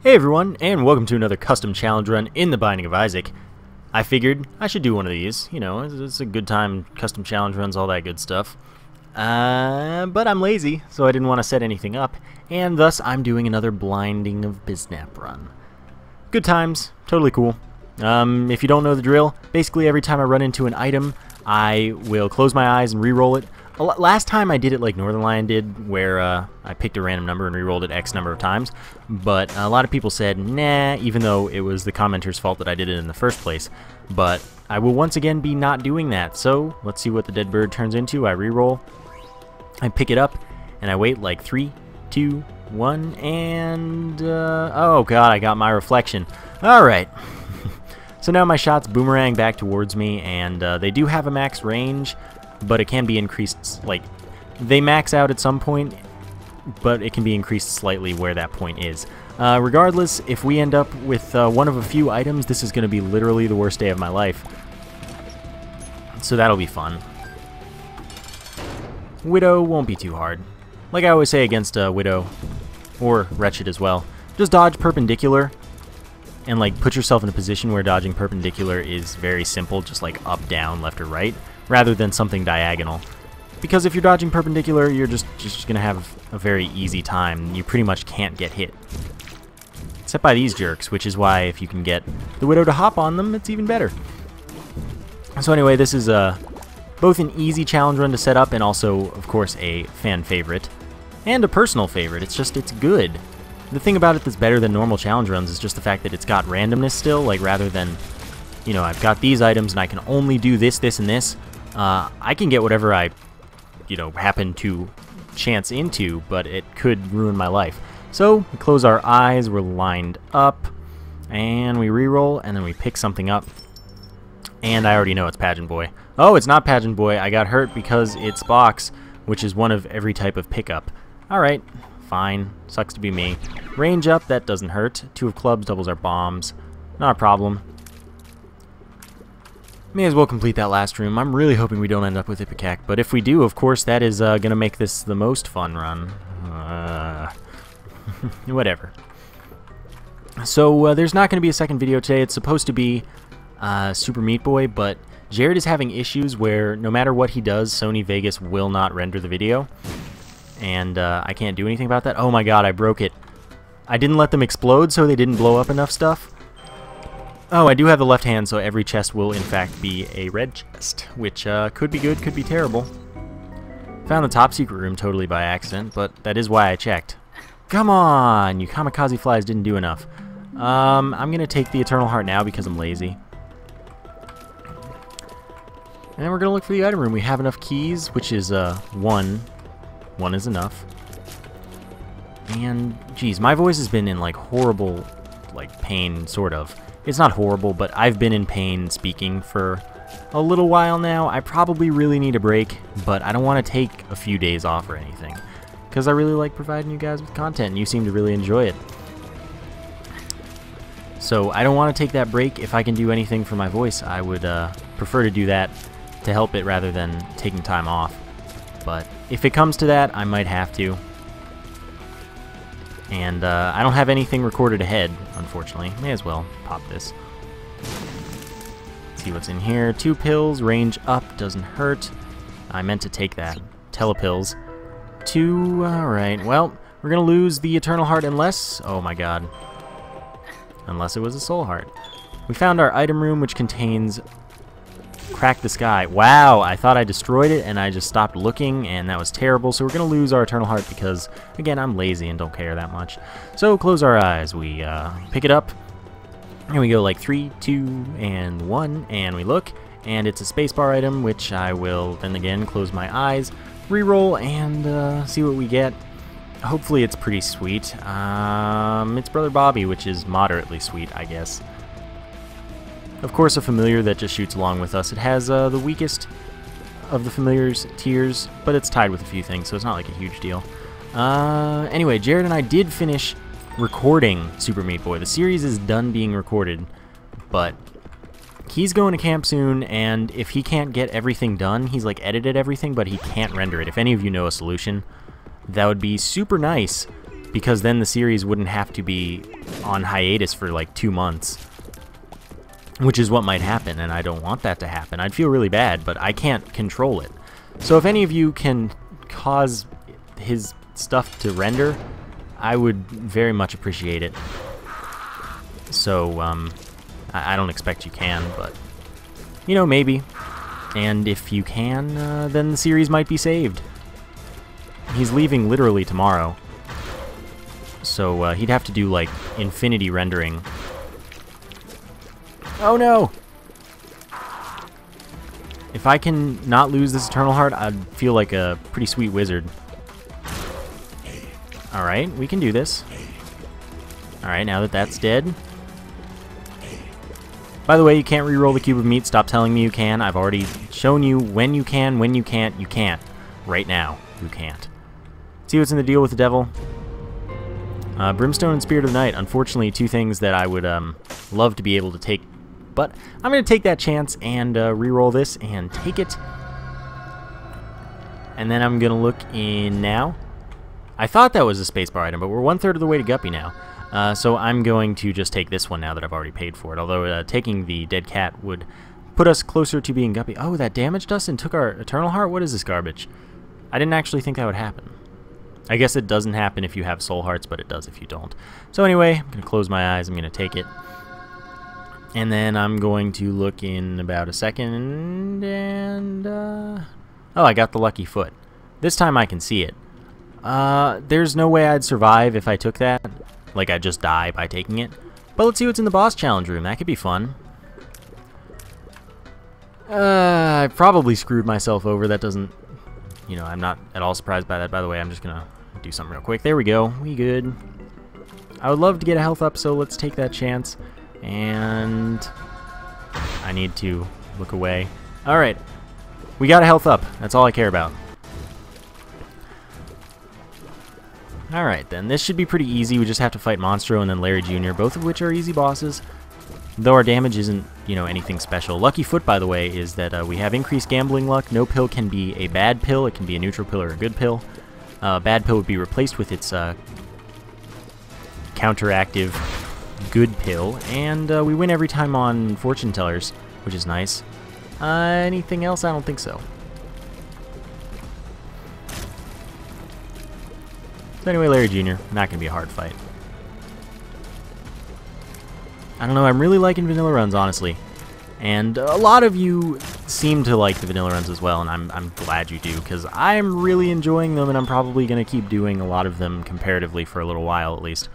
Hey everyone, and welcome to another custom challenge run in the Binding of Isaac. I figured I should do one of these. You know, it's a good time, custom challenge runs, all that good stuff. But I'm lazy, so I didn't want to set anything up, and thus I'm doing another Blinding of Bisnap run. Good times, totally cool. If you don't know the drill, basically every time I run into an item, I will close my eyes and re-roll it. Last time I did it like Northern Lion did, where I picked a random number and re-rolled it X number of times, but a lot of people said, nah, even though it was the commenter's fault that I did it in the first place. But I will once again be not doing that, so let's see what the dead bird turns into. I re-roll, I pick it up, and I wait like 3, 2, 1, and oh god, I got my reflection. Alright. So now my shots boomerang back towards me, and they do have a max range, but it can be increased, like, they max out at some point, but it can be increased slightly where that point is. Regardless, if we end up with one of a few items, this is going to be literally the worst day of my life. So that'll be fun. Widow won't be too hard. Like I always say against Widow, or Wretched as well, just dodge perpendicular, and like put yourself in a position where dodging perpendicular is very simple, just like up, down, left, or right, rather than something diagonal. Because if you're dodging perpendicular, you're just going to have a very easy time. You pretty much can't get hit. Except by these jerks, which is why if you can get the Widow to hop on them, it's even better. So anyway, this is both an easy challenge run to set up and also, of course, a fan favorite. And a personal favorite. It's good. The thing about it that's better than normal challenge runs is just the fact that it's got randomness still, like rather than, you know, I've got these items and I can only do this, this, and this. I can get whatever I, you know, happen to chance into, but it could ruin my life. So, we close our eyes, we're lined up, and we re-roll, and then we pick something up. And I already know it's Pageant Boy. Oh, it's not Pageant Boy. I got hurt because it's Box, which is one of every type of pickup. Alright, fine. Sucks to be me. Range up, that doesn't hurt. 2 of clubs doubles our bombs. Not a problem. May as well complete that last room. I'm really hoping we don't end up with Ipecac, but if we do, of course, that is going to make this the most fun run. Whatever. So, there's not going to be a second video today. It's supposed to be Super Meat Boy, but Jared is having issues where no matter what he does, Sony Vegas will not render the video. And I can't do anything about that. Oh my god, I broke it. I didn't let them explode, so they didn't blow up enough stuff. Oh, I do have the left hand, so every chest will in fact be a red chest, which could be good, could be terrible. Found the top secret room totally by accident, but that is why I checked. Come on, you kamikaze flies didn't do enough. I'm gonna take the Eternal Heart now because I'm lazy. And we're gonna look for the item room. We have enough keys, which is 1. 1 is enough. And, geez, my voice has been in, like, horrible, like, pain, sort of. It's not horrible, but I've been in pain speaking for a little while now. I probably really need a break, but I don't want to take a few days off or anything. Because I really like providing you guys with content, and you seem to really enjoy it. So, I don't want to take that break. If I can do anything for my voice, I would prefer to do that to help it rather than taking time off. But if it comes to that, I might have to. And I don't have anything recorded ahead, unfortunately. May as well pop this. See what's in here. 2 pills, range up, doesn't hurt. I meant to take that. Telepills. 2, alright. Well, we're going to lose the Eternal Heart unless... Oh my god. Unless it was a Soul Heart. We found our item room, which contains... Crack the Sky. Wow, I thought I destroyed it and I just stopped looking and that was terrible. So we're going to lose our Eternal Heart because, again, I'm lazy and don't care that much. So close our eyes. We pick it up and we go like 3, 2, and 1 and we look and it's a spacebar item, which I will then again close my eyes, re-roll and see what we get. Hopefully it's pretty sweet. It's Brother Bobby, which is moderately sweet, I guess. Of course, a familiar that just shoots along with us. It has the weakest of the familiar's tiers, but it's tied with a few things, so it's not like a huge deal. Anyway, Jared and I did finish recording Super Meat Boy. The series is done being recorded, but he's going to camp soon, and if he can't get everything done, he's like edited everything, but he can't render it. If any of you know a solution, that would be super nice, because then the series wouldn't have to be on hiatus for like 2 months, which is what might happen, and I don't want that to happen. I'd feel really bad, but I can't control it. So if any of you can cause his stuff to render, I would very much appreciate it. So, I don't expect you can, but, you know, maybe. And if you can, then the series might be saved. He's leaving literally tomorrow. So, he'd have to do, like, infinity rendering. Oh, no! If I can not lose this Eternal Heart, I'd feel like a pretty sweet wizard. Alright, we can do this. Alright, now that that's dead. By the way, you can't re-roll the cube of meat. Stop telling me you can. I've already shown you when you can, when you can't. You can't. Right now, you can't. See what's in the deal with the devil? Brimstone and Spirit of the Night. Unfortunately, 2 things that I would love to be able to take. But I'm going to take that chance and re-roll this and take it. And then I'm going to look in now. I thought that was a spacebar item, but we're 1/3 of the way to Guppy now. So I'm going to just take this one now that I've already paid for it. Although taking the dead cat would put us closer to being Guppy. Oh, that damaged us and took our Eternal Heart? What is this garbage? I didn't actually think that would happen. I guess it doesn't happen if you have soul hearts, but it does if you don't. So anyway, I'm going to close my eyes. I'm going to take it. And then I'm going to look in about a second. And, oh, I got the lucky foot. This time I can see it. There's no way I'd survive if I took that. Like, I'd just die by taking it. But let's see what's in the boss challenge room. That could be fun. I probably screwed myself over. That doesn't... You know, I'm not at all surprised by that. By the way, I'm just gonna do something real quick. There we go. We good. I would love to get a health up, so let's take that chance. And... I need to look away. Alright. We got a health up. That's all I care about. Alright then, this should be pretty easy. We just have to fight Monstro and then Larry Jr., both of which are easy bosses. Though our damage isn't, you know, anything special. Lucky Foot, by the way, is that we have increased gambling luck. No pill can be a bad pill. It can be a neutral pill or a good pill. Bad pill would be replaced with its counteractive good pill. And we win every time on Fortune Tellers, which is nice. Anything else? I don't think so. So anyway, Larry Jr., not going to be a hard fight. I don't know, I'm really liking vanilla runs, honestly. And a lot of you seem to like the vanilla runs as well, and I'm glad you do, because I'm really enjoying them, and I'm probably going to keep doing a lot of them comparatively for a little while, at least.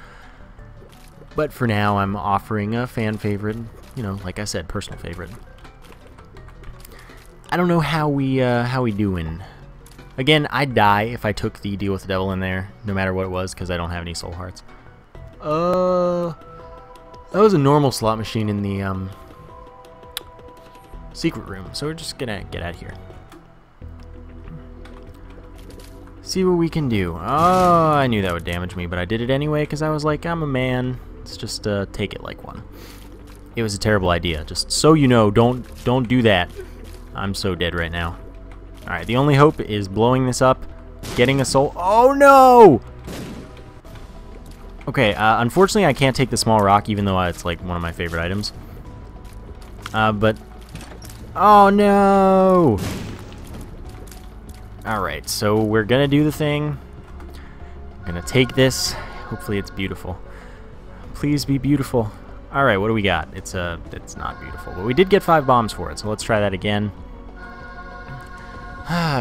But for now, I'm offering a fan favorite, you know, like I said, personal favorite. I don't know how we doing. Again, I'd die if I took the Deal with the Devil in there, no matter what it was, because I don't have any soul hearts. That was a normal slot machine in the secret room, so we're just gonna get out of here. See what we can do. Oh, I knew that would damage me, but I did it anyway because I was like, I'm a man. Let's just take it like one. It was a terrible idea. Just so you know, don't do that. I'm so dead right now. Alright, the only hope is blowing this up, getting a soul. Oh no! Okay, unfortunately I can't take the small rock, even though it's like one of my favorite items. But... Oh no! Alright, so we're gonna do the thing. I'm gonna take this. Hopefully it's beautiful. Please be beautiful. Alright, what do we got? It's not beautiful, but we did get 5 bombs for it, so let's try that again.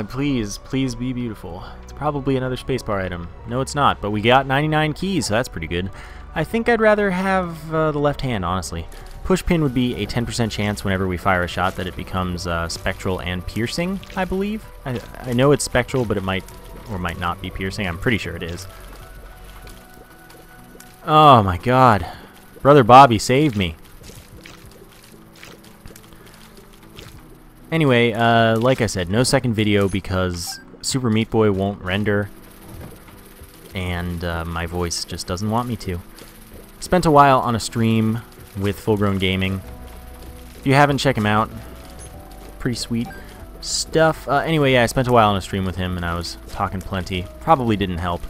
Please be beautiful. It's probably another spacebar item. No, it's not, but we got 99 keys, so that's pretty good. I think I'd rather have the left hand, honestly. Push pin would be a 10% chance whenever we fire a shot that it becomes spectral and piercing, I believe. I know it's spectral, but it might or might not be piercing. I'm pretty sure it is. Oh my god. Brother Bobby, save me. Anyway, like I said, no second video because Super Meat Boy won't render, and my voice just doesn't want me to. Spent a while on a stream with Full Grown Gaming. If you haven't, check him out. Pretty sweet stuff. Anyway, yeah, I spent a while on a stream with him, and I was talking plenty. Probably didn't help.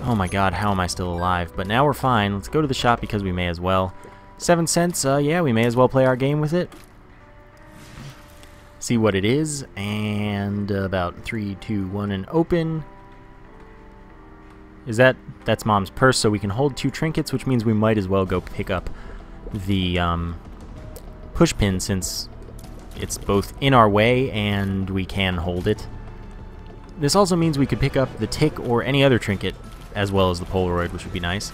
Oh my god, how am I still alive? But now we're fine. Let's go to the shop because we may as well. 7 cents, yeah, we may as well play our game with it. See what it is, and about 3, 2, 1, and open. That's Mom's purse, so we can hold 2 trinkets, which means we might as well go pick up the push pin since it's both in our way and we can hold it. This also means we could pick up the tick or any other trinket as well as the Polaroid, which would be nice.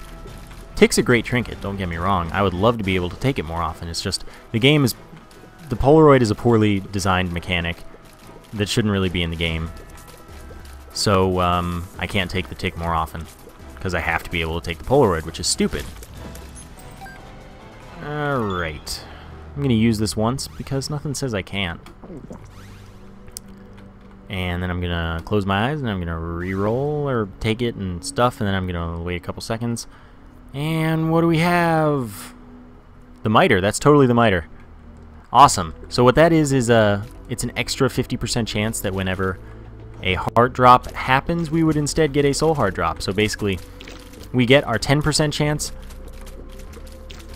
Tick's a great trinket, don't get me wrong. I would love to be able to take it more often. It's just, the Polaroid is a poorly designed mechanic that shouldn't really be in the game. So, I can't take the tick more often, because I have to be able to take the Polaroid, which is stupid. Alright. I'm going to use this once, because nothing says I can't. And then I'm going to close my eyes, and I'm going to re-roll, or take it and stuff, and then I'm going to wait a couple seconds. And what do we have? The miter. That's totally the miter. Awesome. So what that is it's an extra 50% chance that whenever a heart drop happens, we would instead get a soul heart drop. So basically, we get our 10% chance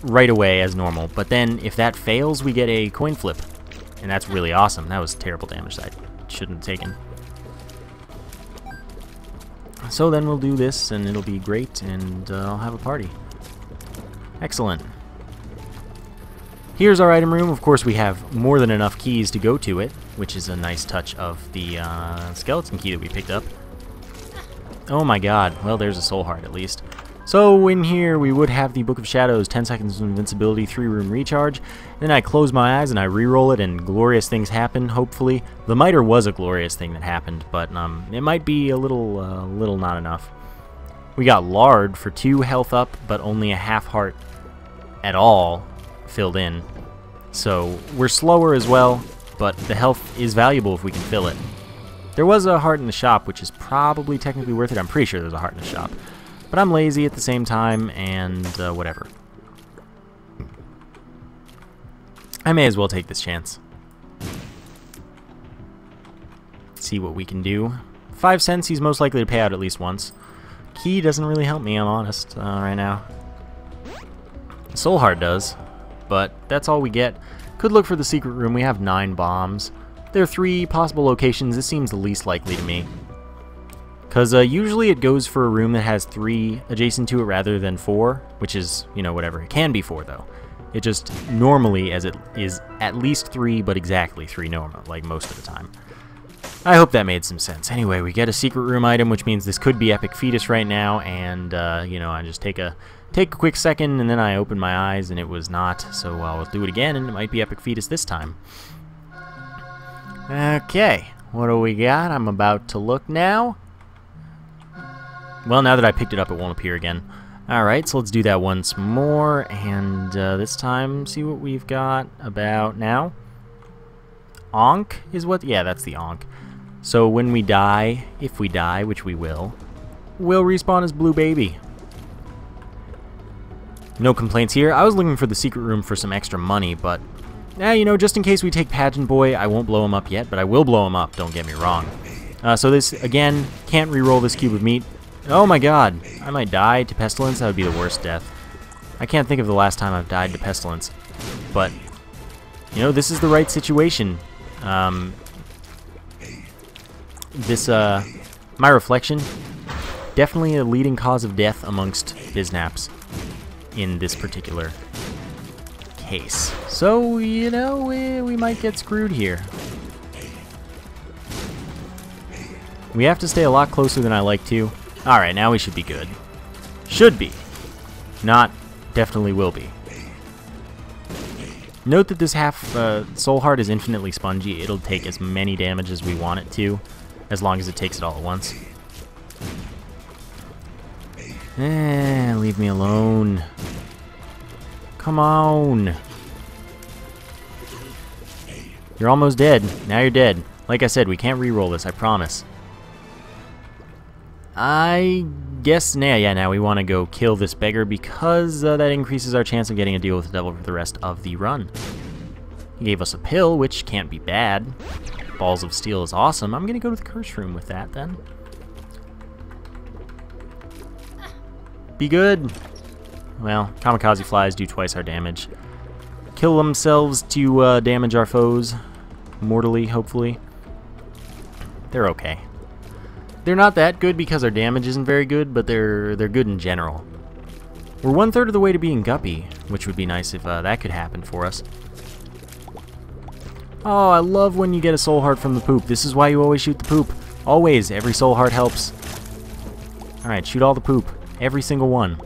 right away as normal. But then if that fails, we get a coin flip. And that's really awesome. That was terrible damage that I shouldn't have taken. So then we'll do this, and it'll be great, and I'll have a party. Excellent. Here's our item room. Of course, we have more than enough keys to go to it, which is a nice touch of the skeleton key that we picked up. Oh my god. Well, there's a soul heart, at least. So in here, we would have the Book of Shadows, 10 seconds of invincibility, 3-room recharge. Then I close my eyes and I re-roll it, and glorious things happen, hopefully. The miter was a glorious thing that happened, but it might be a little not enough. We got lard for 2 health up, but only a half heart at all filled in. So we're slower as well, but the health is valuable if we can fill it. There was a heart in the shop, which is probably technically worth it. I'm pretty sure there's a heart in the shop. But I'm lazy at the same time, and whatever. I may as well take this chance. See what we can do. 5 cents, he's most likely to pay out at least once. Key doesn't really help me, I'm honest, right now. Soul Heart does, but that's all we get. Could look for the secret room. We have 9 bombs. There are 3 possible locations. This seems the least likely to me. Because usually it goes for a room that has 3 adjacent to it rather than 4, which is, you know, whatever. It can be 4, though. It just normally, as it is at least 3, but exactly 3 normal, like most of the time. I hope that made some sense. Anyway, we get a secret room item, which means this could be Epic Fetus right now, and, you know, I just take a quick second, and then I open my eyes, and it was not, so I'll do it again, and it might be Epic Fetus this time. Okay, what do we got? I'm about to look now. Well, now that I picked it up, it won't appear again. Alright, so let's do that once more, and this time, see what we've got about now. Onk is what? Yeah, that's the Onk. So when we die, if we die, which we will, we'll respawn as Blue Baby. No complaints here. I was looking for the secret room for some extra money, but, you know, just in case we take Pageant Boy, I won't blow him up yet, but I will blow him up, don't get me wrong. So this, again, can't re-roll this cube of meat. Oh my god, I might die to Pestilence. That would be the worst death. I can't think of the last time I've died to Pestilence. But, you know, this is the right situation. My reflection, definitely a leading cause of death amongst Bisnaps in this particular case. So, you know, we might get screwed here. We have to stay a lot closer than I like to. Alright, now we should be good. Should be. Not definitely will be. Note that this half Soul Heart is infinitely spongy. It'll take as many damage as we want it to, as long as it takes it all at once. Leave me alone. Come on. You're almost dead. Now you're dead. Like I said, we can't re-roll this, I promise. I guess, now we want to go kill this beggar because that increases our chance of getting a deal with the devil for the rest of the run. He gave us a pill, which can't be bad. Balls of Steel is awesome. I'm going to go to the curse room with that, then. Be good. Well, kamikaze flies do twice our damage. Kill themselves to damage our foes. Mortally, hopefully. They're okay. They're not that good because our damage isn't very good, but they're good in general. We're 1/3 of the way to being Guppy, which would be nice if that could happen for us. Oh, I love when you get a soul heart from the poop. This is why you always shoot the poop. Always, every soul heart helps. Alright, shoot all the poop. Every single one.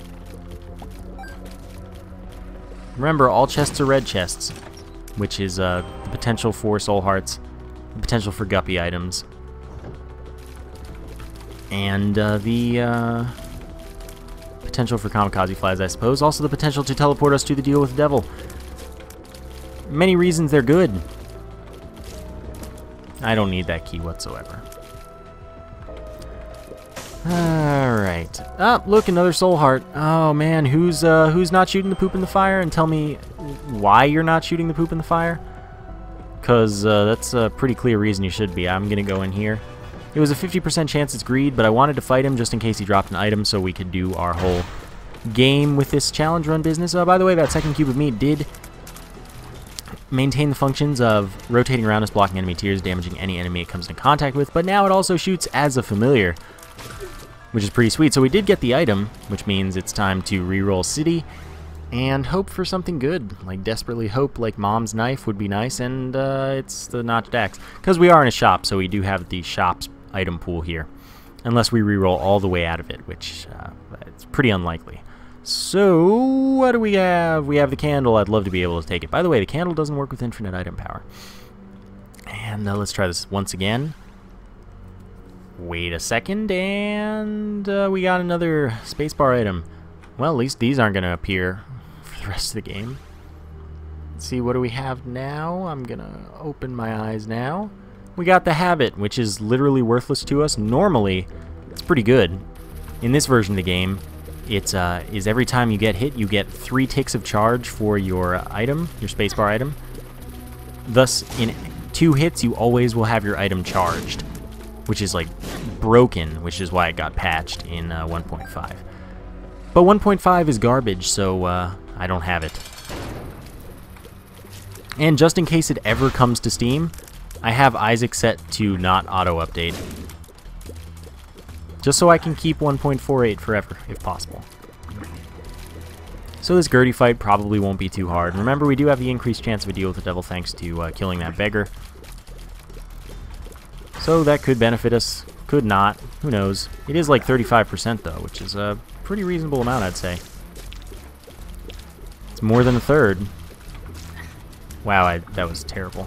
Remember, all chests are red chests, which is the potential for soul hearts, the potential for Guppy items, and the potential for kamikaze flies, I suppose. Also the potential to teleport us to the deal with the devil. Many reasons they're good. I don't need that key whatsoever. Alright. Ah, look, another soul heart. Oh man, who's not shooting the poop in the fire? And tell me why you're not shooting the poop in the fire? Because that's a pretty clear reason you should be. I'm gonna go in here. It was a 50% chance it's greed, but I wanted to fight him just in case he dropped an item so we could do our whole game with this challenge run business. By the way, that second cube of meat did maintain the functions of rotating around us, blocking enemy tiers, damaging any enemy it comes in contact with, but now it also shoots as a familiar, which is pretty sweet. So we did get the item, which means it's time to reroll city and hope for something good. Like desperately hope, like mom's knife would be nice, and it's the notched axe. Because we are in a shop, so we do have the shop's item pool here. Unless we reroll all the way out of it, which it's pretty unlikely. So, what do we have? We have the candle. I'd love to be able to take it. By the way, the candle doesn't work with infinite item power. And let's try this once again. Wait a second, and we got another spacebar item. Well, at least these aren't going to appear for the rest of the game. Let's see, what do we have now? I'm going to open my eyes now. We got the habit, which is literally worthless to us. Normally, it's pretty good. In this version of the game, it is every time you get hit, you get 3 ticks of charge for your item, your spacebar item. Thus, in 2 hits, you always will have your item charged, which is like broken, which is why it got patched in 1.5. But 1.5 is garbage, so I don't have it. And just in case it ever comes to Steam, I have Isaac set to not auto-update. Just so I can keep 1.48 forever, if possible. So this Gertie fight probably won't be too hard. Remember, we do have the increased chance of a deal with the devil thanks to killing that beggar. So that could benefit us, could not, who knows. It is like 35% though, which is a pretty reasonable amount, I'd say. It's more than a third. Wow, that was terrible.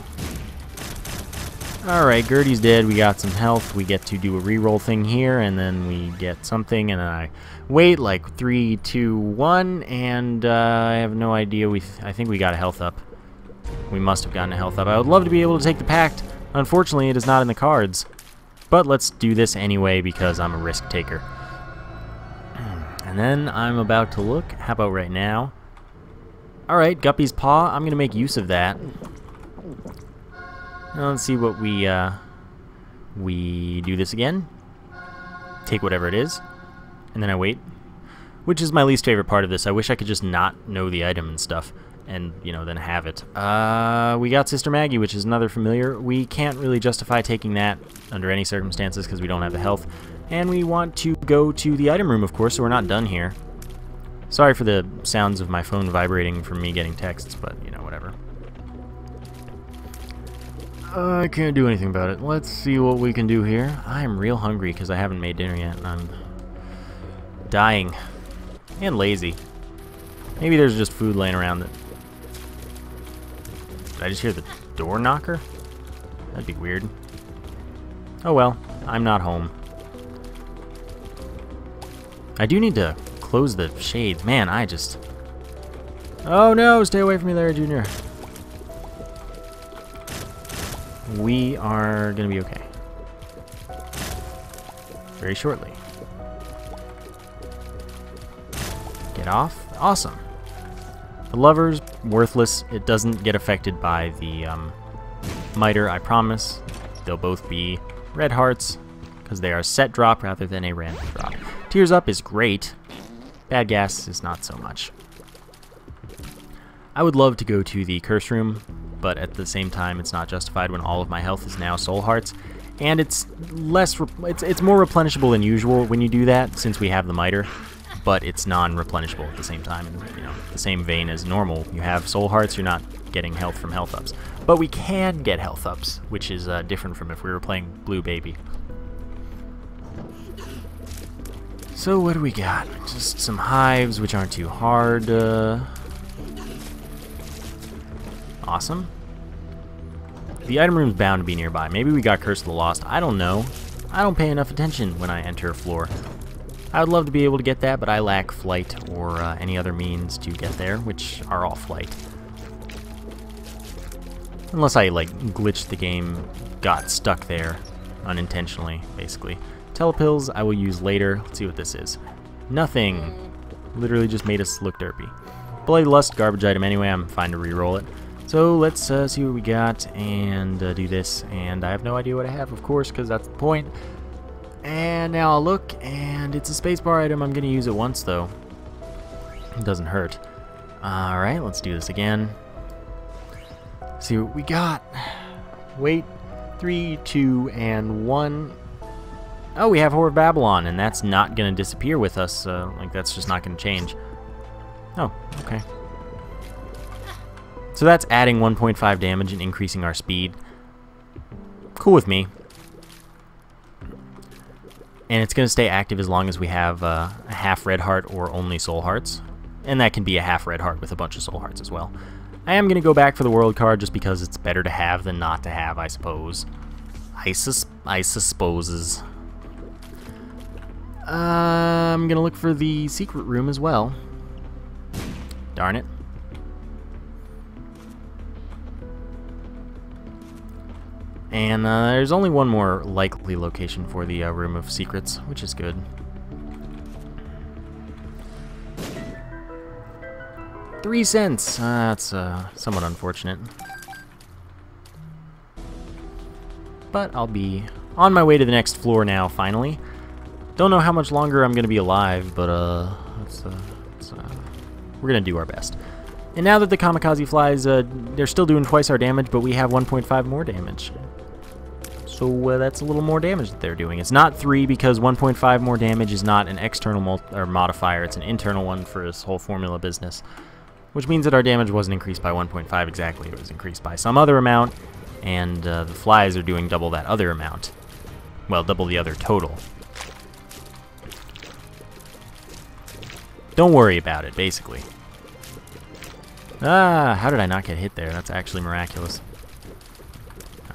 Alright, Gertie's dead, we got some health, we get to do a reroll thing here, and then we get something, and then I wait, like 3, 2, 1, and I have no idea, I think we got a health up. We must have gotten a health up. I would love to be able to take the pact. Unfortunately, it is not in the cards. But let's do this anyway, because I'm a risk taker. And then I'm about to look, how about right now? Alright, Guppy's paw, I'm going to make use of that. Now let's see what we do this again. Take whatever it is, and then I wait. Which is my least favorite part of this. I wish I could just not know the item and stuff, and, you know, then have it. We got Sister Maggie, which is another familiar. We can't really justify taking that under any circumstances because we don't have the health. And we want to go to the item room, of course, so we're not done here. Sorry for the sounds of my phone vibrating from me getting texts, but, you know, whatever. I can't do anything about it. Let's see what we can do here. I am real hungry because I haven't made dinner yet, and I'm dying. And lazy. Maybe there's just food laying around that... Did I just hear the door knocker? That'd be weird. Oh well, I'm not home. I do need to close the shades. Man, I just... Oh no, stay away from me, Larry Jr. We are gonna be okay. Very shortly. Get off. Awesome. The lover's worthless. It doesn't get affected by the miter, I promise. They'll both be red hearts because they are set drop rather than a random drop. Tears up is great. Bad gas is not so much. I would love to go to the curse room, but at the same time it's not justified when all of my health is now soul hearts, and it's it's more replenishable than usual when you do that since we have the miter, but it's non-replenishable at the same time. And, you know, the same vein as normal. You have soul hearts, you're not getting health from health ups, but we can get health ups, which is different from if we were playing Blue Baby. So what do we got? Just some hives, which aren't too hard. Awesome. The item room's bound to be nearby. Maybe we got Curse of the Lost. I don't know. I don't pay enough attention when I enter a floor. I would love to be able to get that, but I lack flight or any other means to get there, which are all flight. Unless I, like, glitched the game, got stuck there unintentionally, basically. Telepills I will use later. Let's see what this is. Nothing. Literally just made us look derpy. Bloody Lust, garbage item anyway. I'm fine to re-roll it. So let's see what we got and do this. And I have no idea what I have, of course, because that's the point. And now I'll look, and it's a spacebar item. I'm going to use it once, though. It doesn't hurt. Alright, let's do this again. See what we got. Wait. 3, 2, and 1. Oh, we have Whore of Babylon, and that's not going to disappear with us. Like, that's just not going to change. Oh, okay. So that's adding 1.5 damage and increasing our speed. Cool with me. And it's going to stay active as long as we have a half red heart or only soul hearts. And that can be a half red heart with a bunch of soul hearts as well. I am going to go back for the world card just because it's better to have than not to have, I suppose. I supposes. I'm going to look for the secret room as well. Darn it. And there's only one more likely location for the Room of Secrets, which is good. $0.03. That's somewhat unfortunate. But I'll be on my way to the next floor now, finally. Don't know how much longer I'm going to be alive, but we're going to do our best. And now that the kamikaze flies, they're still doing twice our damage, but we have 1.5 more damage. So that's a little more damage that they're doing. It's not 3 because 1.5 more damage is not an external modifier. It's an internal one for this whole formula business. Which means that our damage wasn't increased by 1.5 exactly. It was increased by some other amount. And the flies are doing double that other amount. Well, double the other total. Don't worry about it, basically. Ah, how did I not get hit there? That's actually miraculous.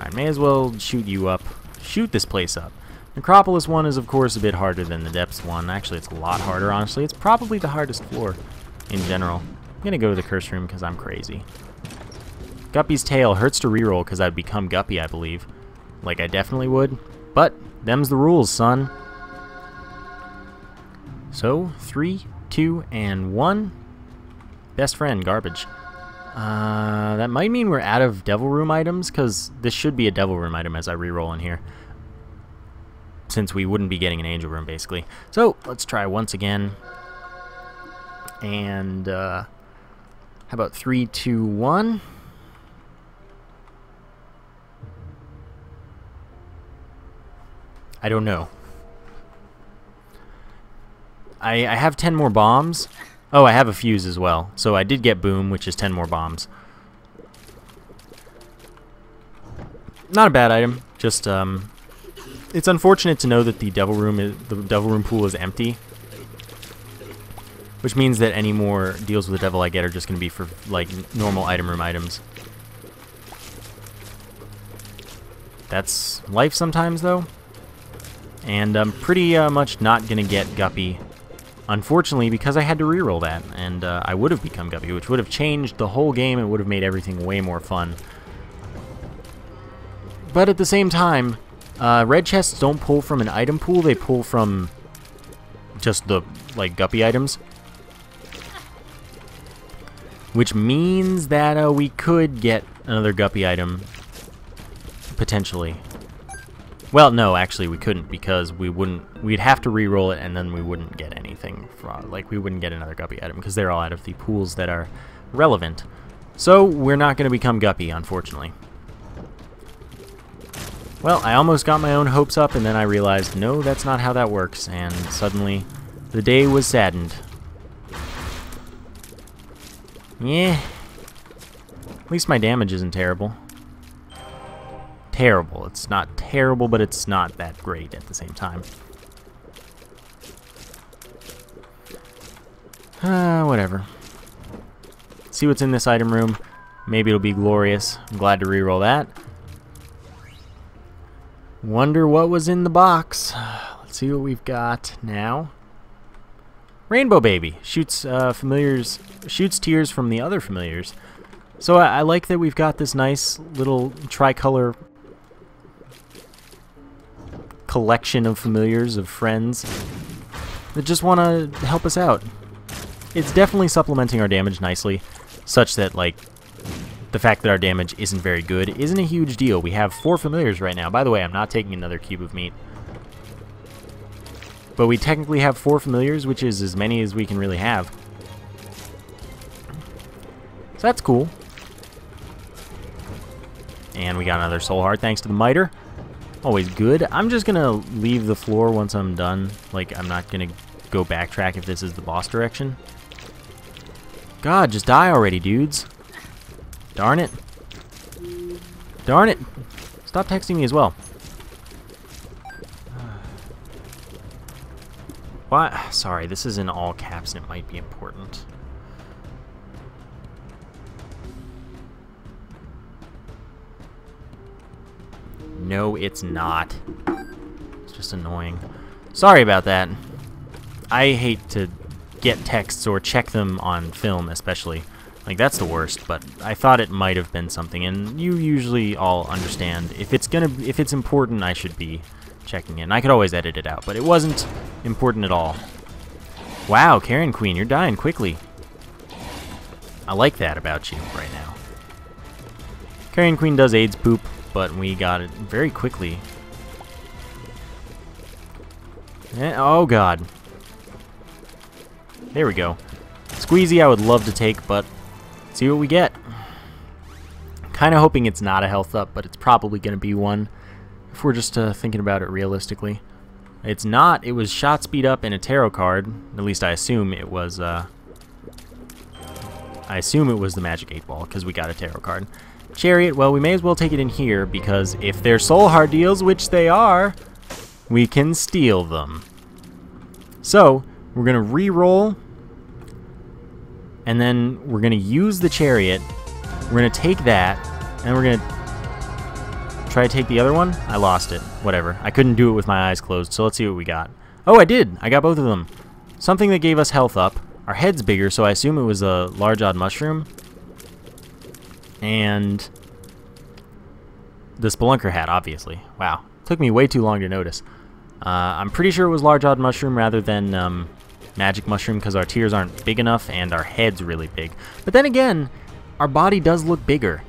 I may as well shoot you up. Shoot this place up. Necropolis one is, of course, a bit harder than the Depths one. Actually, it's a lot harder, honestly. It's probably the hardest floor in general. I'm going to go to the Curse Room because I'm crazy. Guppy's tail hurts to reroll because I'd become Guppy, I believe. Like I definitely would. But, them's the rules, son. So, 3, 2, and 1. Best friend, garbage. That might mean we're out of Devil Room items, because this should be a Devil Room item as I reroll in here. Since we wouldn't be getting an Angel Room, basically. So, let's try once again. And, how about 3, 2, 1? I don't know. I have 10 more bombs. Oh, I have a fuse as well. So I did get boom, which is 10 more bombs. Not a bad item. Just it's unfortunate to know that the Devil Room pool is empty, which means that any more deals with the devil I get are just going to be for like normal item room items. That's life sometimes, though. And I'm pretty much not going to get Guppy. Unfortunately, because I had to reroll that, and I would have become Guppy, which would have changed the whole game and would have made everything way more fun. But at the same time, red chests don't pull from an item pool, they pull from just the, like, Guppy items. Which means that we could get another Guppy item, potentially. Well, no, actually we couldn't, because we'd have to re-roll it and then we wouldn't get anything from, like, we wouldn't get another Guppy item because they're all out of the pools that are relevant. So we're not going to become Guppy, unfortunately. Well, I almost got my own hopes up and then I realized, no, that's not how that works, and suddenly the day was saddened. Yeah. At least my damage isn't terrible. Terrible. It's not terrible, but it's not that great at the same time. Whatever. See what's in this item room. Maybe it'll be glorious. I'm glad to reroll that. Wonder what was in the box. Let's see what we've got now. Rainbow Baby shoots shoots tears from the other familiars. So I like that we've got this nice little tricolor collection of familiars, of friends that just want to help us out. It's definitely supplementing our damage nicely, such that, like, the fact that our damage isn't very good isn't a huge deal. We have 4 familiars right now. By the way, I'm not taking another cube of meat. But we technically have 4 familiars, which is as many as we can really have. So that's cool. And we got another soul heart thanks to the miter. Always good. I'm just gonna leave the floor once I'm done. Like, I'm not gonna go backtrack if this is the boss direction. God, just die already, dudes. Darn it. Darn it. Stop texting me as well. What? Sorry, this is in all caps and it might be important. No, it's not. It's just annoying. Sorry about that. I hate to get texts or check them on film, especially. Like, that's the worst, but I thought it might have been something, and you usually all understand. If it's important, I should be checking it. And I could always edit it out, but it wasn't important at all. Wow, Karen Queen, you're dying quickly. I like that about you right now. Karen Queen does AIDS poop, but we got it very quickly. Oh god. There we go. Squeezy I would love to take, but see what we get. Kind of hoping it's not a health up, but it's probably going to be one if we're just thinking about it realistically. It's not. It was shot speed up and a tarot card. At least I assume it was. I assume it was the magic 8-ball because we got a tarot card. Chariot. Well, we may as well take it in here because if they're soul heart deals, which they are, we can steal them. So we're gonna re-roll, and then we're gonna use the chariot. We're gonna take that, and we're gonna try to take the other one. I lost it. Whatever. I couldn't do it with my eyes closed, so let's see what we got. Oh, I did! I got both of them. Something that gave us health up. Our head's bigger, so I assume it was a large odd mushroom. And the Spelunker hat, obviously. Wow. Took me way too long to notice. I'm pretty sure it was large odd mushroom rather than magic mushroom because our tears aren't big enough and our head's really big. But then again, our body does look bigger.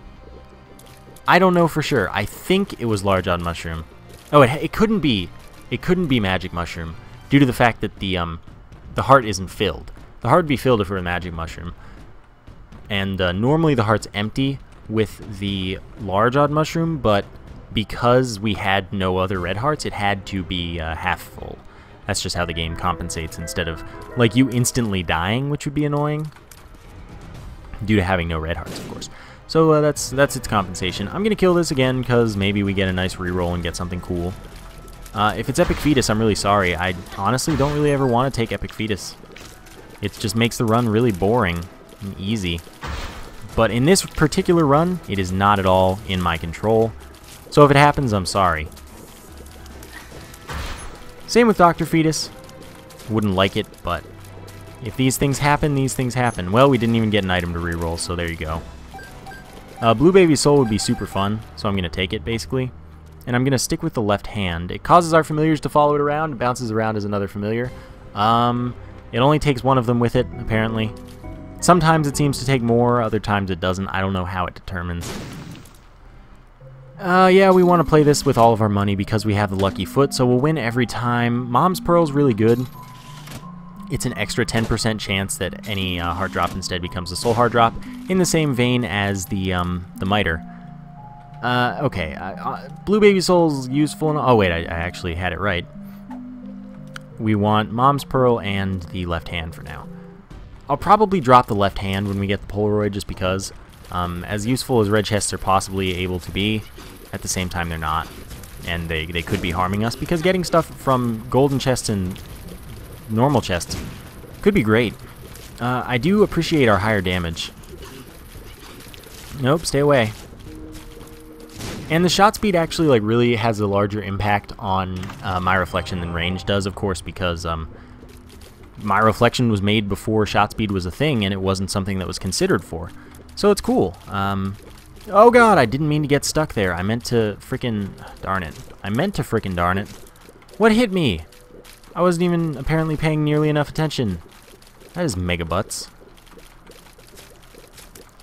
I don't know for sure. I think it was large odd mushroom. Oh, it couldn't be. It couldn't be magic mushroom due to the fact that the heart isn't filled. The heart would be filled if it were magic mushroom. And normally the heart's empty with the large odd mushroom, but because we had no other red hearts, it had to be half full. That's just how the game compensates instead of, like, you instantly dying, which would be annoying, due to having no red hearts, of course. So that's its compensation. I'm going to kill this again because maybe we get a nice reroll and get something cool. If it's Epic Fetus, I'm really sorry. I honestly don't really ever want to take Epic Fetus. It just makes the run really boring and easy. But in this particular run, it is not at all in my control. So if it happens, I'm sorry. Same with Dr. Fetus. Wouldn't like it, but if these things happen, these things happen. Well, we didn't even get an item to reroll, so there you go. Blue Baby's Soul would be super fun, so I'm going to take it, basically. And I'm going to stick with the left hand. It causes our familiars to follow it around. It bounces around as another familiar. It only takes one of them with it, apparently. Sometimes it seems to take more, other times it doesn't. I don't know how it determines. Yeah, we want to play this with all of our money because we have the lucky foot, so we'll win every time. Mom's Pearl's really good. It's an extra 10% chance that any hard drop instead becomes a soul hard drop, in the same vein as the miter. Okay, Blue Baby Soul's useful. Oh wait, I actually had it right. We want Mom's Pearl and the left hand for now. I'll probably drop the left hand when we get the Polaroid just because, as useful as red chests are possibly able to be, at the same time they're not. And they could be harming us because getting stuff from golden chests and normal chests could be great. I do appreciate our higher damage. Nope, stay away. And the shot speed actually like really has a larger impact on my reflection than range does, of course, because my reflection was made before shot speed was a thing, and it wasn't something that was considered for. So it's cool. Oh god, I didn't mean to get stuck there. I meant to frickin' darn it. I meant to frickin' darn it. What hit me? I wasn't even apparently paying nearly enough attention. That is mega butts.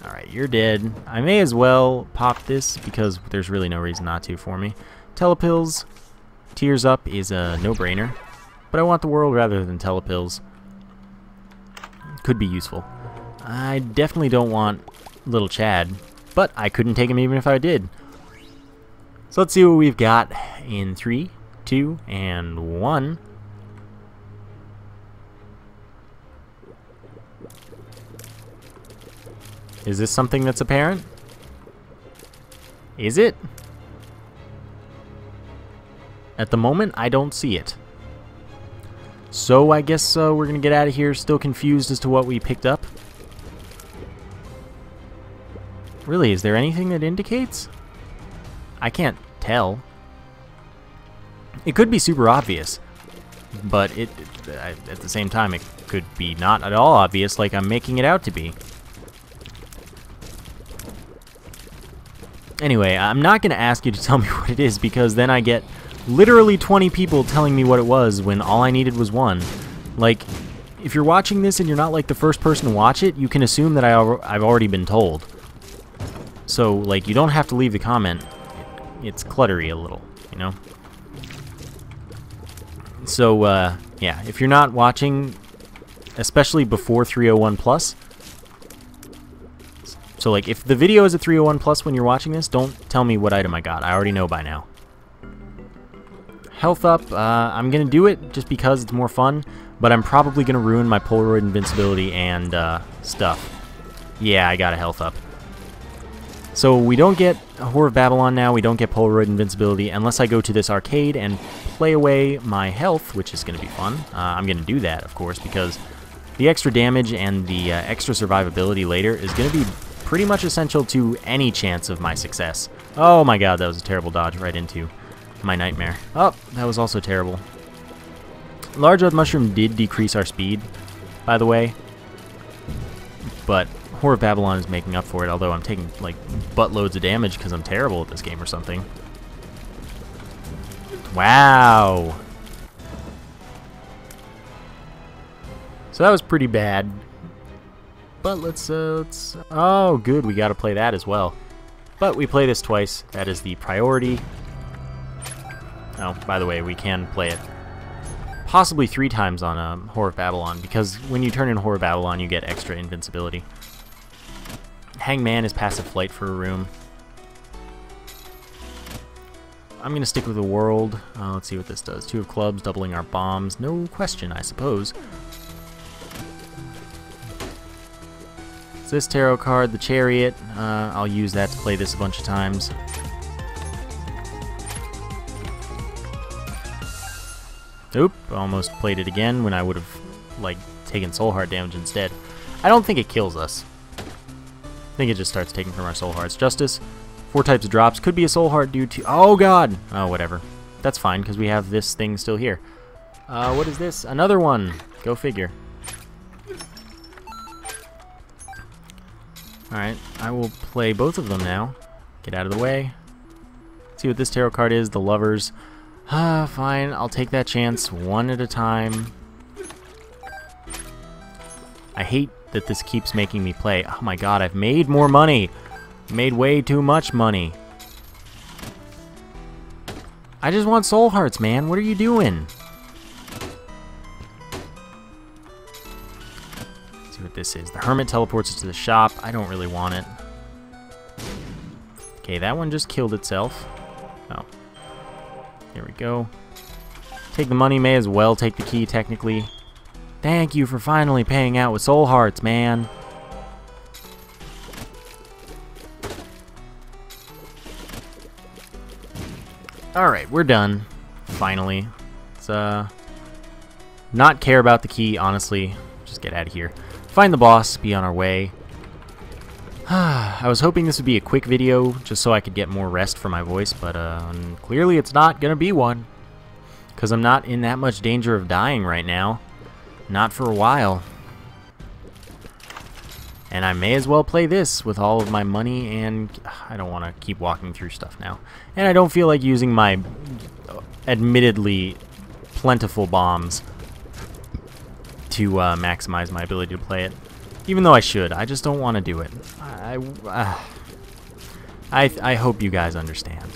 Alright, you're dead. I may as well pop this because there's really no reason not to for me. Telepills, Tears Up is a no-brainer, but I want the world rather than telepills. Could be useful. I definitely don't want little Chad, but I couldn't take him even if I did. So let's see what we've got in 3, 2, and 1. Is this something that's apparent? Is it? At the moment, I don't see it. So I guess we're going to get out of here still confused as to what we picked up. Really, is there anything that indicates? I can't tell. It could be super obvious, but at the same time, it could be not at all obvious like I'm making it out to be. Anyway, I'm not going to ask you to tell me what it is because then I get literally 20 people telling me what it was when all I needed was one. Like, if you're watching this and you're not like the first person to watch it, you can assume that I've already been told. So, like, you don't have to leave the comment. It's cluttery a little, you know? So, yeah, if you're not watching, especially before 301 plus, so like if the video is a 301 plus when you're watching this, don't tell me what item I got. I already know by now. Health up, I'm going to do it just because it's more fun, but I'm probably going to ruin my Polaroid invincibility and stuff. Yeah, I got a health up. So we don't get a Whore of Babylon now, we don't get Polaroid invincibility unless I go to this arcade and play away my health, which is going to be fun. I'm going to do that, of course, because the extra damage and the extra survivability later is going to be pretty much essential to any chance of my success. Oh my god, that was a terrible dodge right into my nightmare. Oh, that was also terrible. Large Red Mushroom did decrease our speed, by the way, but Whore of Babylon is making up for it, although I'm taking like buttloads of damage because I'm terrible at this game or something. Wow! So that was pretty bad. But let's oh good, we gotta play that as well. But we play this twice, that is the priority. Oh, by the way, we can play it possibly 3 times on Whore of Babylon, because when you turn in Whore of Babylon you get extra invincibility. Hangman is passive flight for a room. I'm gonna stick with the world. Let's see what this does. 2 of clubs, doubling our bombs. No question, I suppose. This tarot card, the Chariot, I'll use that to play this a bunch of times. Oop, almost played it again when I would have, like, taken soul heart damage instead. I don't think it kills us. I think it just starts taking from our soul hearts. Justice, 4 types of drops, could be a soul heart due to... Oh god! Oh, whatever. That's fine, because we have this thing still here. What is this? Another one! Go figure. Alright, I will play both of them now. Get out of the way. See what this tarot card is, the Lovers. Fine, I'll take that chance one at a time. I hate that this keeps making me play. Oh my god, I've made more money! Made way too much money. I just want soul hearts, man. What are you doing? Let's see what this is. The hermit teleports us to the shop. I don't really want it. Okay, that one just killed itself. Oh. Here we go. Take the money, may as well take the key, technically. Thank you for finally paying out with soul hearts, man. Alright, we're done. Finally. Let's, not care about the key, honestly. Just get out of here. Find the boss, be on our way. I was hoping this would be a quick video, just so I could get more rest for my voice, but clearly it's not gonna be one. Because I'm not in that much danger of dying right now. Not for a while. And I may as well play this with all of my money, and I don't want to keep walking through stuff now. And I don't feel like using my admittedly plentiful bombs to maximize my ability to play it. Even though I should, I just don't want to do it. I hope you guys understand.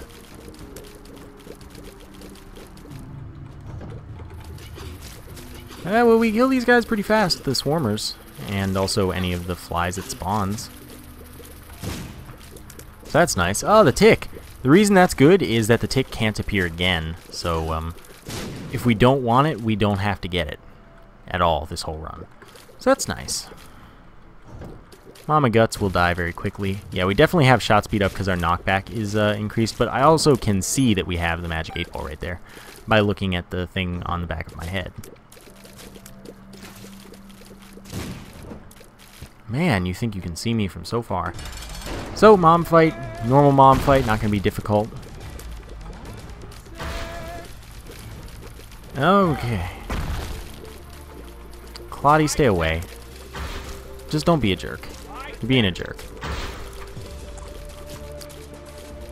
Well, we kill these guys pretty fast, the swarmers, and also any of the flies it spawns. So that's nice. Oh, the tick! The reason that's good is that the tick can't appear again, so if we don't want it, we don't have to get it at all this whole run. So that's nice. Mama Guts will die very quickly. Yeah, we definitely have shot speed up because our knockback is increased, but I also can see that we have the magic 8-ball right there by looking at the thing on the back of my head. Man, you think you can see me from so far. So, mom fight, normal mom fight, not going to be difficult. Okay. Claudie, stay away. Just don't be a jerk. You're being a jerk.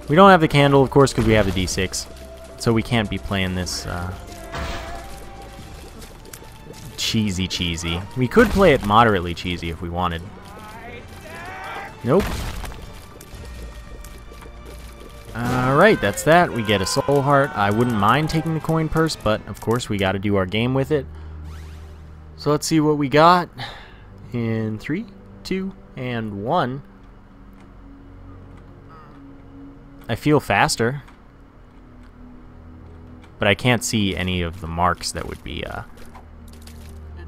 We don't have the candle, of course, because we have the D6. So we can't be playing this cheesy. We could play it moderately cheesy if we wanted. Nope. Alright, that's that. We get a soul heart. I wouldn't mind taking the coin purse, but of course we got to do our game with it. So let's see what we got in 3, 2, and 1. I feel faster, but I can't see any of the marks that would be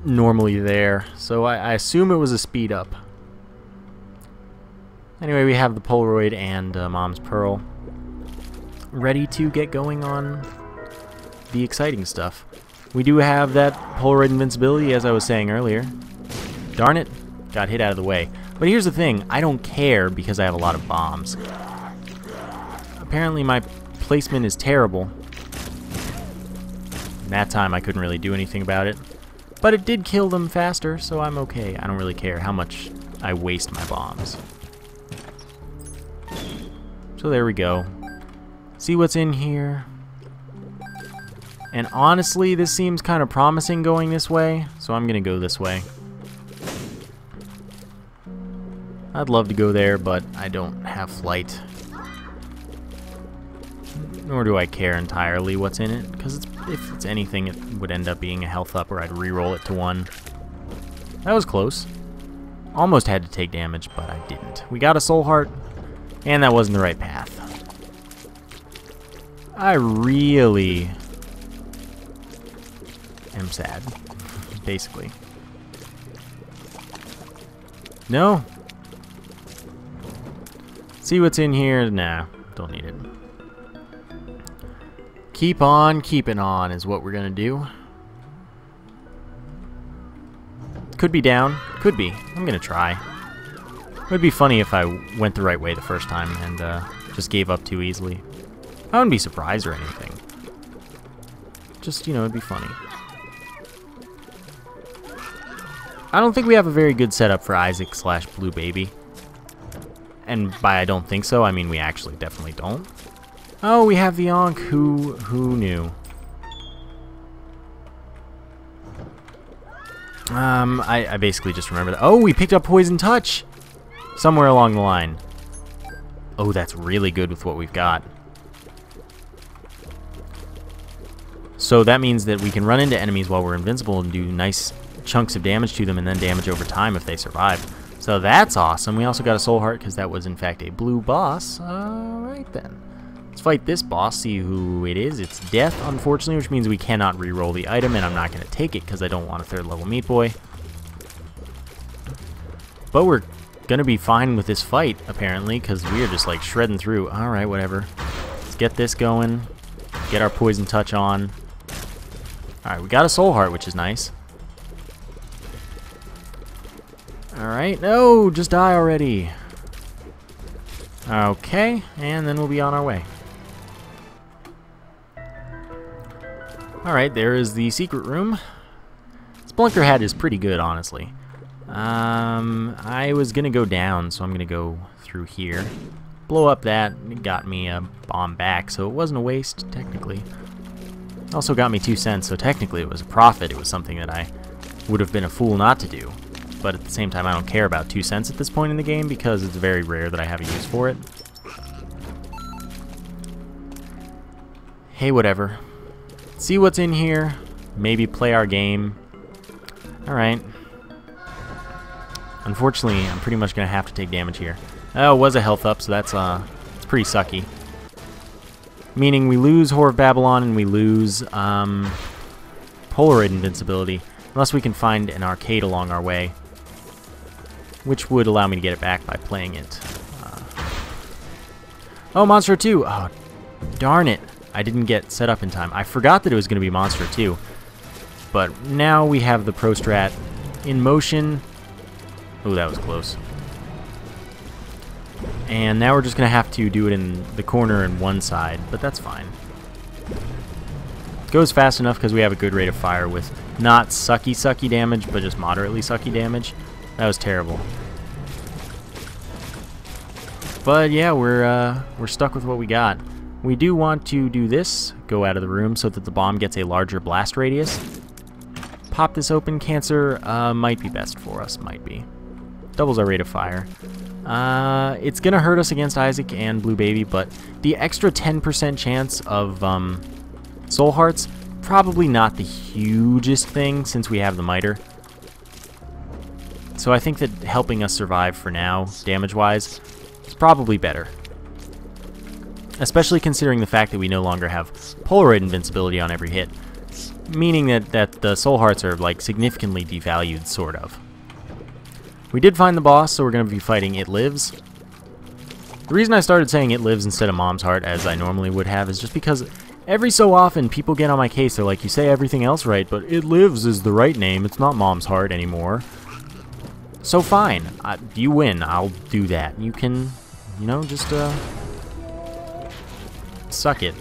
normally there, so I assume it was a speed up. Anyway, we have the Polaroid and Mom's Pearl ready to get going on the exciting stuff. We do have that Polaroid invincibility, as I was saying earlier. Darn it, got hit out of the way. But here's the thing, I don't care because I have a lot of bombs. Apparently my placement is terrible. And that time I couldn't really do anything about it. But it did kill them faster, so I'm okay. I don't really care how much I waste my bombs. So there we go. See what's in here. And honestly, this seems kind of promising going this way, so I'm going to go this way. I'd love to go there, but I don't have flight. Nor do I care entirely what's in it, because if it's anything, it would end up being a health up, or I'd re-roll it to 1. That was close. Almost had to take damage, but I didn't. We got a soul heart, and that wasn't the right path. I really am sad, basically. No. See what's in here? Nah, don't need it. Keep on keeping on is what we're gonna do. Could be down, could be. I'm gonna try. It would be funny if I went the right way the first time and just gave up too easily. I wouldn't be surprised or anything. Just, you know, it'd be funny. I don't think we have a very good setup for Isaac / Blue Baby. And by I don't think so, I mean we actually definitely don't. Oh, we have the Ankh. Who knew? I basically just remember that. Oh, we picked up Poison Touch! Somewhere along the line. Oh, that's really good with what we've got. So that means that we can run into enemies while we're invincible and do nice chunks of damage to them and then damage over time if they survive. So that's awesome. We also got a soul heart because that was in fact a blue boss. Alright then. Let's fight this boss, see who it is. It's death, unfortunately, which means we cannot re-roll the item, and I'm not going to take it because I don't want a 3rd level meat boy. But we're going to be fine with this fight, apparently, because we are just like shredding through. Alright, whatever. Let's get this going. Get our poison touch on. Alright, we got a soul heart, which is nice. Alright, no, just die already. Okay, and then we'll be on our way. Alright, there is the secret room. Splunker hat is pretty good, honestly. I was gonna go down, so I'm gonna go through here. Blow up that, it got me a bomb back, so it wasn't a waste, technically. Also got me 2 cents, so technically it was a profit. It was something that I would have been a fool not to do. But at the same time, I don't care about 2 cents at this point in the game because it's very rare that I have a use for it. Hey, whatever. See what's in here. Maybe play our game. Alright. Unfortunately, I'm pretty much going to have to take damage here. Oh, it was a health up, so that's it's pretty sucky. Meaning we lose Whore of Babylon and we lose Polaroid invincibility. Unless we can find an arcade along our way, which would allow me to get it back by playing it. Oh, Monster 2! Oh, darn it. I didn't get set up in time. I forgot that it was going to be Monster 2. But now we have the Pro Strat in motion. Oh, that was close. And now we're just going to have to do it in the corner and one side, but that's fine. It goes fast enough because we have a good rate of fire with not sucky damage, but just moderately sucky damage. That was terrible. But yeah, we're stuck with what we got. We do want to do this, go out of the room so that the bomb gets a larger blast radius. Pop this open. Cancer might be best for us, might be. Doubles our rate of fire. It's gonna hurt us against Isaac and Blue Baby, but the extra 10% chance of soul hearts, probably not the hugest thing since we have the miter. So I think that helping us survive for now, damage-wise, is probably better. Especially considering the fact that we no longer have Polaroid invincibility on every hit. Meaning that the soul hearts are like significantly devalued, sort of. We did find the boss, so we're going to be fighting It Lives. The reason I started saying It Lives instead of Mom's Heart, as I normally would have, is just because every so often people get on my case. They're like, you say everything else right, but It Lives is the right name. It's not Mom's Heart anymore. So fine. You win. I'll do that. You can, you know, just, suck it.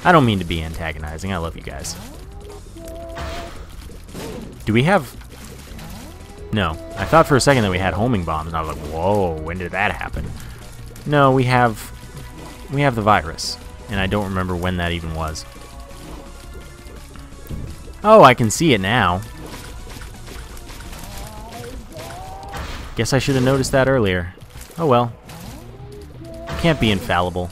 I don't mean to be antagonizing. I love you guys. Do we have... No. I thought for a second that we had homing bombs, and I was like, whoa, when did that happen? No, we have the virus, and I don't remember when that even was. Oh, I can see it now. Guess I should have noticed that earlier. Oh well. Can't be infallible.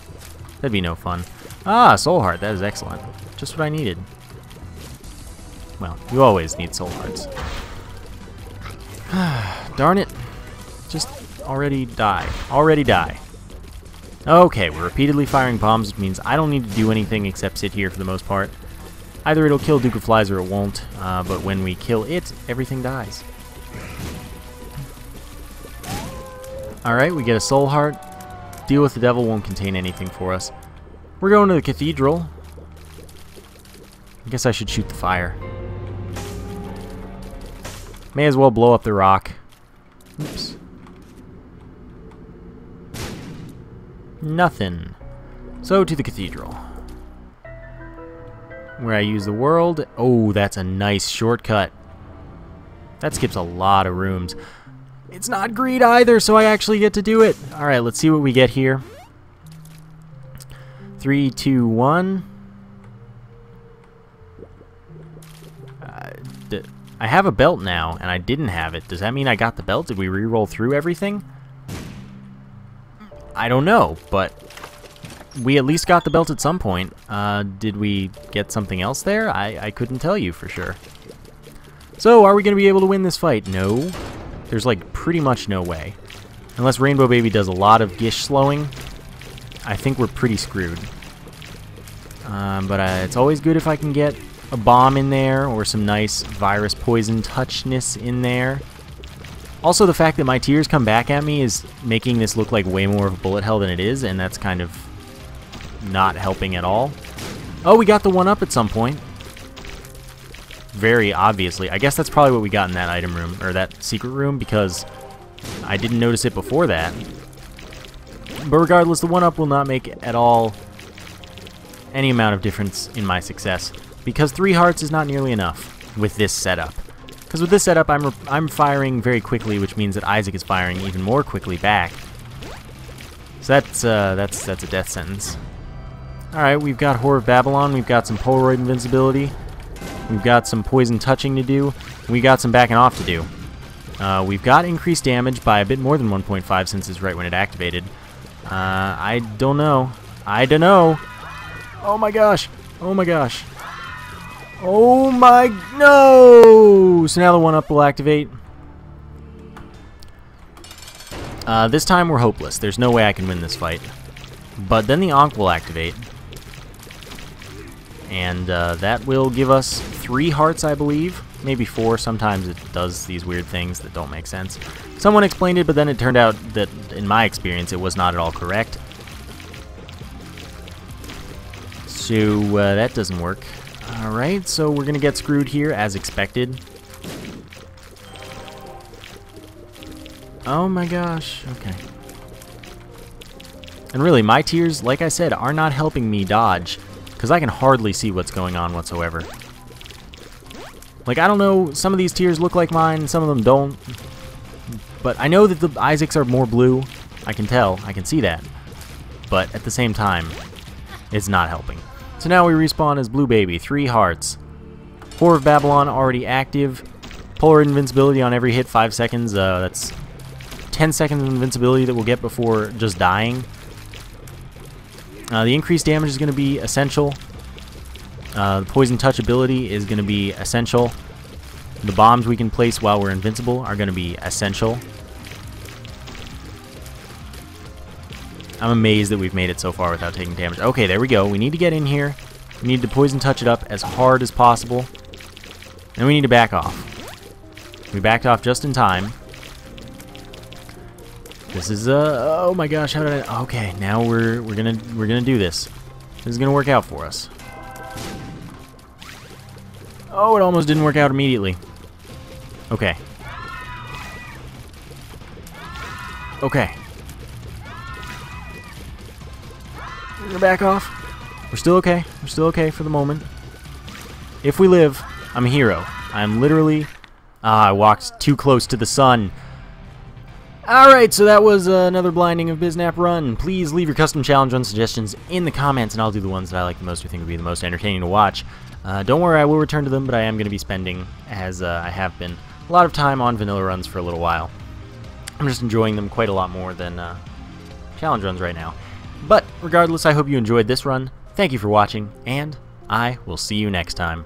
That'd be no fun. Ah, soul heart. That is excellent. Just what I needed. Well, you always need soul hearts. Darn it. Just already die. Already die. Okay, we're repeatedly firing bombs, which means I don't need to do anything except sit here for the most part. Either it'll kill Duke of Flies or it won't, but when we kill it, everything dies. Alright, we get a soul heart. Deal with the devil won't contain anything for us. We're going to the cathedral. I guess I should shoot the fire. May as well blow up the rock. Oops. Nothing. So to the cathedral, where I use the world. Oh, that's a nice shortcut. That skips a lot of rooms. It's not greed either, so I actually get to do it. Alright, let's see what we get here. 3, 2, 1. I have a belt now, and I didn't have it. Does that mean I got the belt? Did we re-roll through everything? I don't know, but we at least got the belt at some point. Did we get something else there? I couldn't tell you for sure. So, are we going to be able to win this fight? No. There's like pretty much no way. Unless Rainbow Baby does a lot of gish slowing, I think we're pretty screwed. But it's always good if I can get a bomb in there or some nice virus poison touchness in there. Also, the fact that my tears come back at me is making this look like way more of a bullet hell than it is, and that's kind of not helping at all. Oh, we got the 1-up at some point. Very obviously. I guess that's probably what we got in that item room, or that secret room, because I didn't notice it before that. But regardless, the 1-up will not make at all any amount of difference in my success, because 3 hearts is not nearly enough with this setup. Because with this setup, I'm firing very quickly, which means that Isaac is firing even more quickly back. So that's a death sentence. All right, we've got Whore of Babylon. We've got some Polaroid invincibility. We've got some poison touching to do. We got some backing off to do. We've got increased damage by a bit more than 1.5 since it's right when it activated. I don't know. I don't know. Oh my gosh. Oh my gosh. Oh my, no! So now the 1-up will activate. This time we're hopeless. There's no way I can win this fight. But then the Ankh will activate. And that will give us 3 hearts, I believe. Maybe 4. Sometimes it does these weird things that don't make sense. Someone explained it, but then it turned out that, in my experience, it was not at all correct. So that doesn't work. Alright, so we're going to get screwed here, as expected. Oh my gosh, okay. And really, my tears, like I said, are not helping me dodge, because I can hardly see what's going on whatsoever. Like, I don't know, some of these tears look like mine, some of them don't. But I know that the Isaacs are more blue. I can tell, I can see that. But at the same time, it's not helping. So now we respawn as Blue Baby, 3 hearts. Whore of Babylon already active. Polaroid invincibility on every hit, 5 seconds. That's 10 seconds of invincibility that we'll get before just dying. The increased damage is going to be essential. The poison touch ability is going to be essential. The bombs we can place while we're invincible are going to be essential. I'm amazed that we've made it so far without taking damage. Okay, there we go. We need to get in here. We need to poison touch it up as hard as possible. And we need to back off. We backed off just in time. This is oh my gosh, how did I? Okay, now we're gonna do this. This is gonna work out for us. Oh, it almost didn't work out immediately. Okay. Okay. We're gonna back off. We're still okay. We're still okay for the moment. If we live, I'm a hero. I'm literally... I walked too close to the sun. Alright, so that was another blinding of Bisnap run. Please leave your custom challenge run suggestions in the comments, and I'll do the ones that I like the most or think would be the most entertaining to watch. Don't worry, I will return to them, but I am going to be spending, as I have been, a lot of time on vanilla runs for a little while. I'm just enjoying them quite a lot more than challenge runs right now. But regardless, I hope you enjoyed this run. Thank you for watching, and I will see you next time.